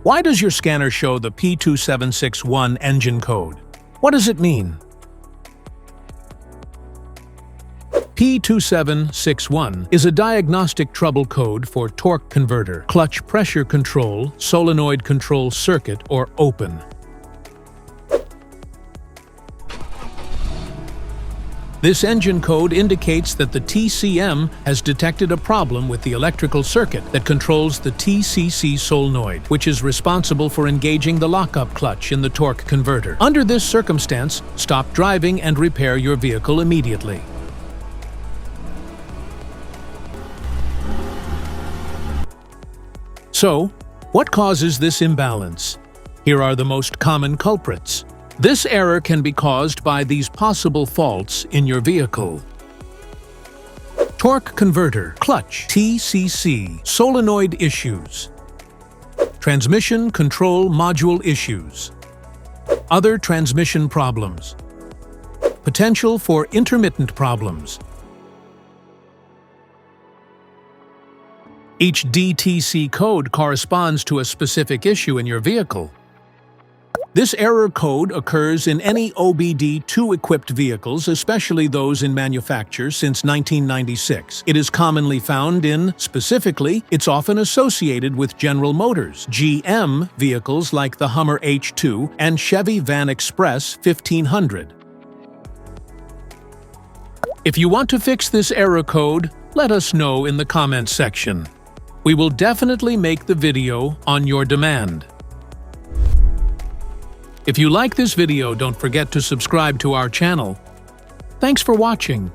Why does your scanner show the P2761 engine code? What does it mean? P2761 is a diagnostic trouble code for torque converter, clutch pressure control, solenoid control circuit, or open. This engine code indicates that the TCM has detected a problem with the electrical circuit that controls the TCC solenoid, which is responsible for engaging the lockup clutch in the torque converter. Under this circumstance, stop driving and repair your vehicle immediately. So, what causes this imbalance? Here are the most common culprits. This error can be caused by these possible faults in your vehicle. Torque converter, clutch, TCC, solenoid issues. Transmission control module issues. Other transmission problems. Potential for intermittent problems. Each DTC code corresponds to a specific issue in your vehicle. This error code occurs in any OBD2 equipped vehicles, especially those in manufacture since 1996. It is commonly found specifically, it's often associated with General Motors, GM vehicles like the Hummer H2 and Chevy Van Express 1500. If you want to fix this error code, let us know in the comments section. We will definitely make the video on your demand. If you like this video, don't forget to subscribe to our channel. Thanks for watching.